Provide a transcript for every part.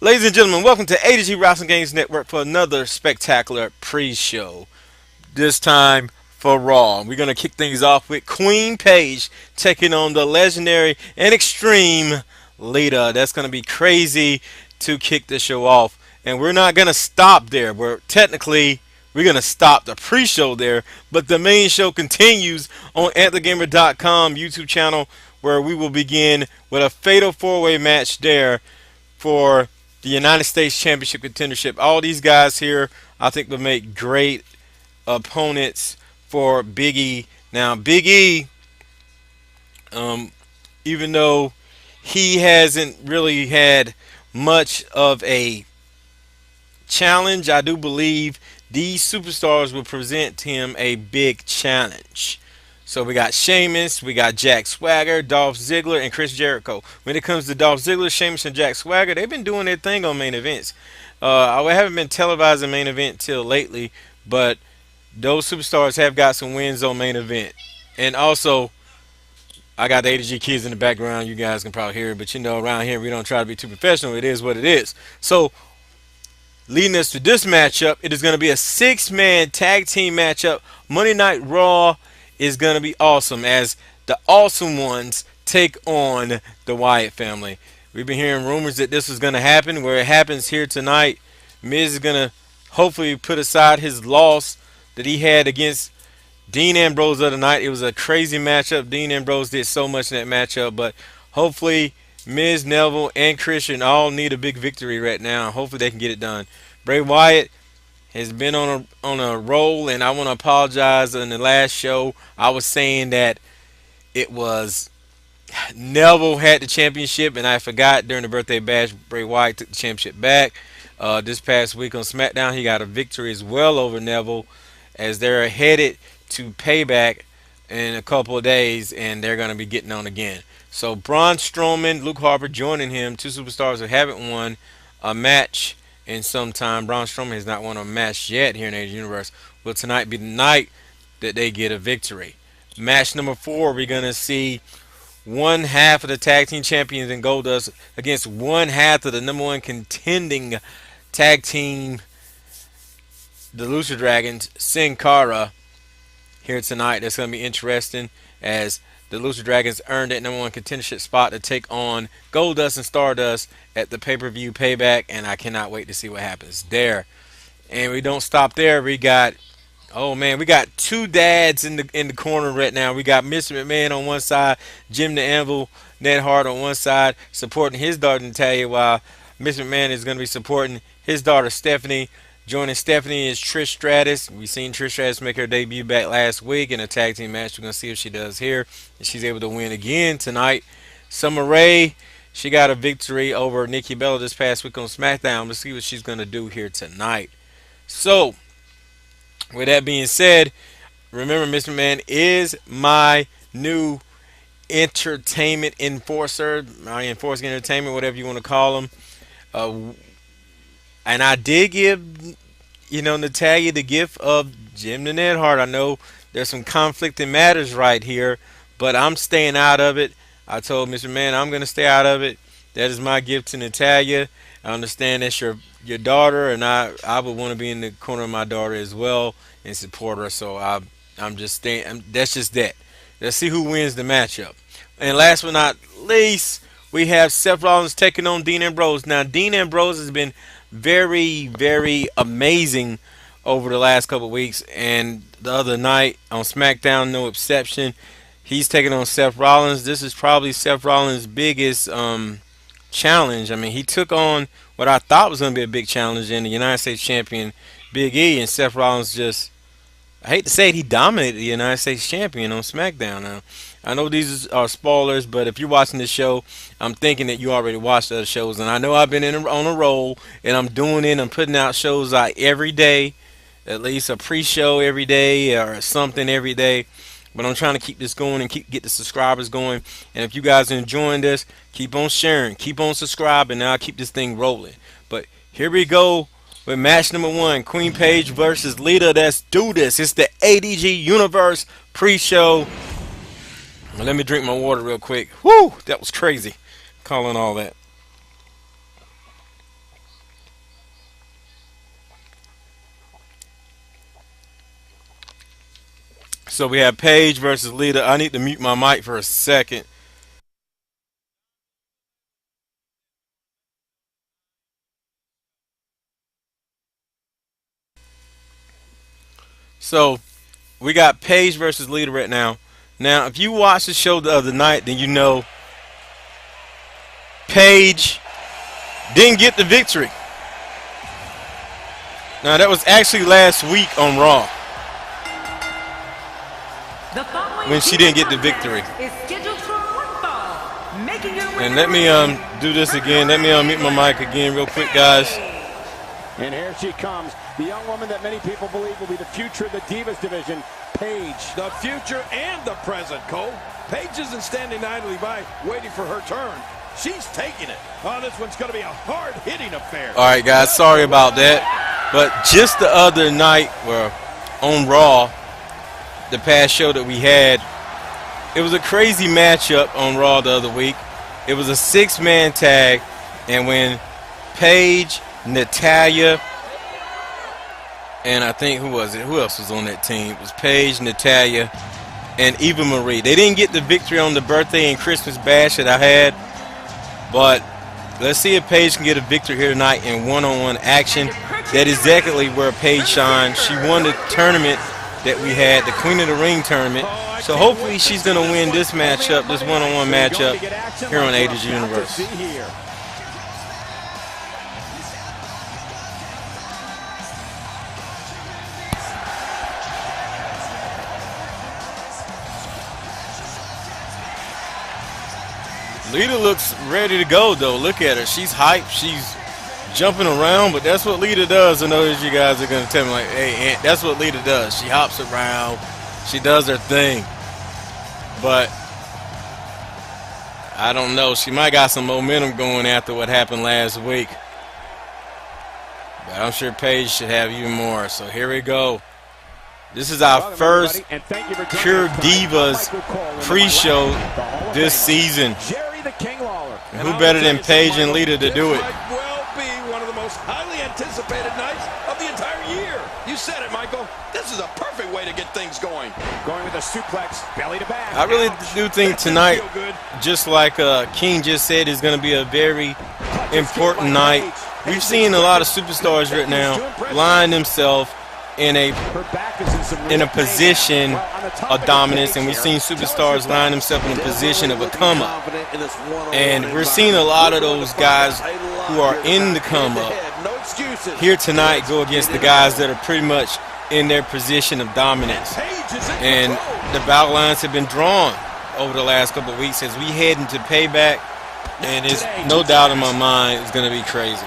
Ladies and gentlemen, welcome to A to G Wrestling Games Network for another spectacular pre-show. This time for Raw. We're going to kick things off with Queen Paige taking on the legendary and extreme Lita. That's going to be crazy to kick the show off. And we're not going to stop there. We're going to stop the pre-show there, but the main show continues on AnttheGamer.com YouTube channel, where we will begin with a fatal four-way match there for the United States Championship contendership. All these guys here, I think, will make great opponents for Big E. Now, Big E, even though he hasn't really had much of a challenge, I do believe these superstars will present him a big challenge. So we got Sheamus, we got Jack Swagger, Dolph Ziggler, and Chris Jericho. When it comes to Dolph Ziggler, Sheamus, and Jack Swagger, they've been doing their thing on main events. I haven't been televising main event till lately, but those superstars have got some wins on main event. And also, I got the A to G kids in the background. You guys can probably hear it, but you know, around here we don't try to be too professional. It is what it is. So, leading us to this matchup, it is going to be a six-man tag team matchup. Monday Night Raw is going to be awesome as the Awesome Ones take on the Wyatt family. We've been hearing rumors that this was going to happen. Where it happens here tonight, Miz is going to hopefully put aside his loss that he had against Dean Ambrose the other night. It was a crazy matchup. Dean Ambrose did so much in that matchup, but hopefully Miz, Neville, and Christian all need a big victory right now. Hopefully they can get it done. Bray Wyatt has been on a roll, and I want to apologize. In the last show, I was saying that it was Neville had the championship, and I forgot during the birthday bash, Bray Wyatt took the championship back. This past week on SmackDown, he got a victory as well over Neville, as they're headed to Payback in a couple of days, and they're going to be getting on again. So Braun Strowman, Luke Harper joining him, two superstars who haven't won a match in some time. Braun Strowman has not won a match yet here in the Universe. Will tonight be the night that they get a victory? Match number 4, we're going to see one half of the tag team champions in Goldust against one half of the number one contending tag team, the Lucha Dragons, Sin Cara, here tonight. That's going to be interesting as the Lucha Dragons earned that number one contendership spot to take on Goldust and Stardust at the pay-per-view Payback, and I cannot wait to see what happens there. And we don't stop there. We got, oh man, we got two dads in the corner right now. We got Mr. McMahon on one side, Jim the Anvil, Ned Hart on one side, supporting his daughter Natalia, while Mr. McMahon is going to be supporting his daughter Stephanie. Joining Stephanie is Trish Stratus. We've seen Trish Stratus make her debut back last week in a tag team match. We're going to see if she does here. And she's able to win again tonight. Summer Rae, she got a victory over Nikki Bella this past week on SmackDown. Let's see what she's going to do here tonight. So, with that being said, remember Mr. Man is my new entertainment enforcer. My enforcing entertainment, whatever you want to call him. And I did give, Natalia the gift of Jim the Ned Hart. I know there's some conflicting matters right here, but I'm staying out of it. I told Mr. Man I'm going to stay out of it. That is my gift to Natalia. I understand that's your daughter, and I would want to be in the corner of my daughter as well and support her. So I'm just staying. That's just that. Let's see who wins the matchup. And last but not least, we have Seth Rollins taking on Dean Ambrose. Now, Dean Ambrose has been very, very amazing over the last couple of weeks, and the other night on SmackDown, no exception. He's taking on Seth Rollins. This is probably Seth Rollins' biggest challenge. I mean, he took on what I thought was going to be a big challenge in the United States champion Big E, and Seth Rollins just, I hate to say it, he dominated the United States champion on SmackDown. Now, I know these are spoilers, but if you're watching this show, I'm thinking that you already watched other shows. And I know I've been on a roll, and I'm doing it. I'm putting out shows out every day, at least a pre-show every day or something every day. But I'm trying to keep this going and get the subscribers going. And if you guys are enjoying this, keep on sharing, keep on subscribing, and I'll keep this thing rolling. But here we go with match number 1, Queen Paige versus Lita. Let's do this. It's the ADG Universe pre-show. Let me drink my water real quick. Woo! That was crazy. Calling all that. So we have Paige versus Lita. I need to mute my mic for a second. So we got Paige versus Lita right now. Now, if you watched the show the other night, then you know Paige didn't get the victory. Now, that was actually last week on Raw when she didn't get the victory. And let me do this again. Let me unmute my mic again real quick, guys. And here she comes, the young woman that many people believe will be the future of the Divas division, Paige. The future and the present, Cole. Paige isn't standing idly by waiting for her turn. She's taking it. Oh, this one's going to be a hard-hitting affair. All right, guys, sorry about that. But just the other night, well, on Raw, the past show that we had, it was a crazy matchup on Raw the other week. It was a 6-man tag, and when Paige, Natalya, and I think who else was on that team? It was Paige, Natalya, and Eva Marie. They didn't get the victory on the birthday and Christmas bash that I had, but let's see if Paige can get a victory here tonight in one-on-one action. That is exactly where Paige shines. She won the tournament that we had, the Queen of the Ring tournament. So hopefully she's going to win this matchup, this one-on-one matchup here on AIGE Universe. Lita looks ready to go, though. Look at her. She's hyped. She's jumping around, but that's what Lita does. I know that you guys are going to tell me, like, hey, Aunt, that's what Lita does. She hops around. She does her thing. But I don't know. She might got some momentum going after what happened last week. But I'm sure Paige should have even more. So here we go. This is our first Pure Divas pre-show this season. And who better than Paige and Lita to do it? Might well be one of the most highly anticipated nights of the entire year. You said it, Michael. This is a perfect way to get things going. Going with a suplex, belly to back. I really do think tonight, just like King just said, is going to be a very important night. We've seen a lot of superstars right now line themselves in a position of dominance, and we've seen superstars line themselves in a position of a come up. And we're seeing a lot of those guys who are in the come up here tonight go against the guys that are pretty much in their position of dominance. And the battle lines have been drawn over the last couple of weeks as we head into Payback, and it's no doubt in my mind it's going to be crazy.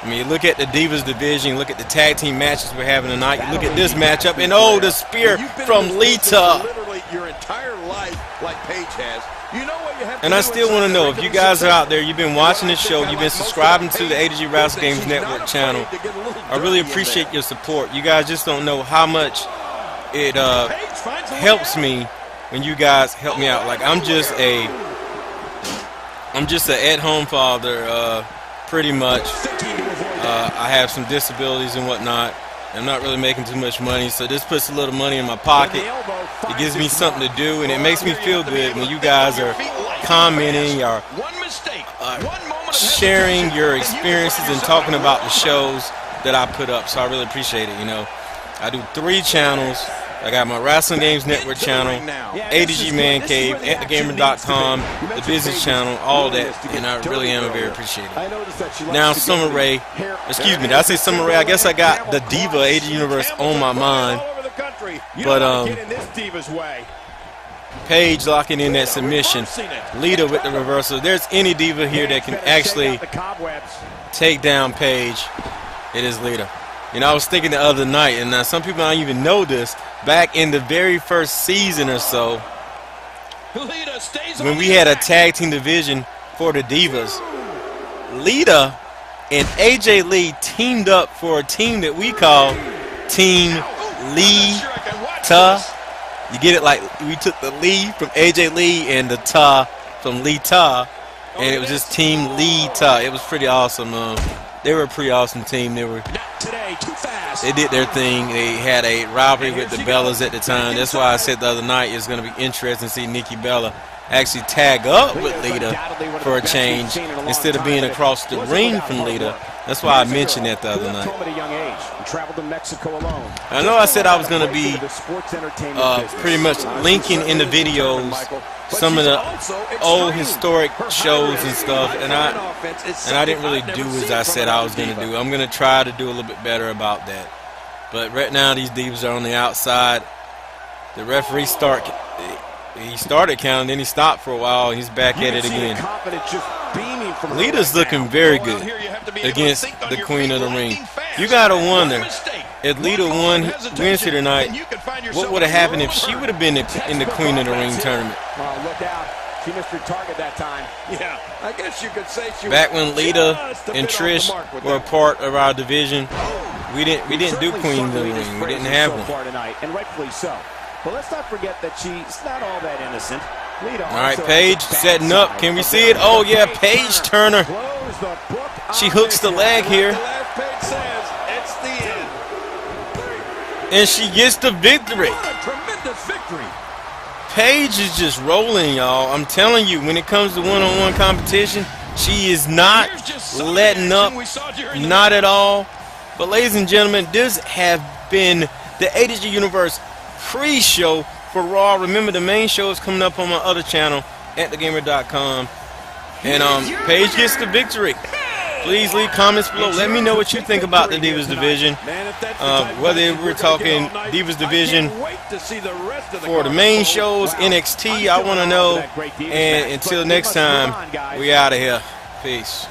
I mean, look at the Divas division, look at the tag team matches we're having tonight, look at this matchup, and oh, the spear from Lita. Literally your entire life like Paige has. You know what you have to and I still want to know, if you guys are out there, you've been watching this show, you've been subscribing to the AIGE Wrestle Games Network channel, I really appreciate your support. You guys just don't know how much it helps me when you guys help me out. Like, I'm just an at-home father, pretty much. I have some disabilities and whatnot. I'm not really making too much money, so this puts a little money in my pocket. It gives me something to do, and it makes me feel good when you guys are commenting or sharing your experiences and talking about the shows that I put up. So I really appreciate it. You know, I do 3 channels. I got my Wrestling Games Network channel, AIGE Man Cave, AtTheGamer.com, the business channel, all that, and I really am very appreciative. Now, Summer Rae, excuse me, did I say Summer Rae? I guess I got the Diva AIGE Universe on my mind, but Paige locking in that submission, Lita with the reversal. If there's any Diva here that can actually take down Paige, it is Lita. You know, I was thinking the other night, and some people don't even know this, back in the very first season or so, when we had a tag team division for the Divas, Lita and AJ Lee teamed up for a team that we call Team LITA. You get it? Like, we took the Lee from AJ Lee and the Ta from LITA, and it was just Team LITA. It was pretty awesome. They were a pretty awesome team. They did their thing. They had a rivalry with the Bellas at the time. That's why I said the other night it's going to be interesting to see Nikki Bella actually tag up with Lita for a change instead of being across the ring from Lita. That's why I mentioned that the other night. I know I said I was going to be pretty much linking in the videos some of the old historic shows and stuff, and I didn't really do as I said I was going to do. I'm going to try to do a little bit better about that. But right now these Divas are on the outside. The referee he started counting, then he stopped for a while. He's back at it again. Lita's looking very good against the Queen of the Ring. You gotta wonder, if Lita wins here tonight, what would have happened if she would have been in the Queen of the Ring tournament? Look out. She missed her target that time. Yeah, I guess you could say she back when Lita and Trish were a part of our division, we didn't do Queen of the Ring. We didn't have one. Tonight, and rightfully so. But let's not forget that she's not all that innocent. All right, Paige setting up. Can we see it? Oh, yeah, Paige Turner. She hooks the leg here. And she gets the victory. Paige is just rolling, y'all. I'm telling you, when it comes to one-on-one competition, she is not letting up. Not at all. But, ladies and gentlemen, this has been the ADG Universe pre-show for Raw. Remember, the main show is coming up on my other channel at thegamer.com. And Paige gets the victory. Please leave comments below. Let me know what you think about the Divas division. Whether we're talking Divas division for the main shows, NXT, I want to know. And until next time, we out of here. Peace.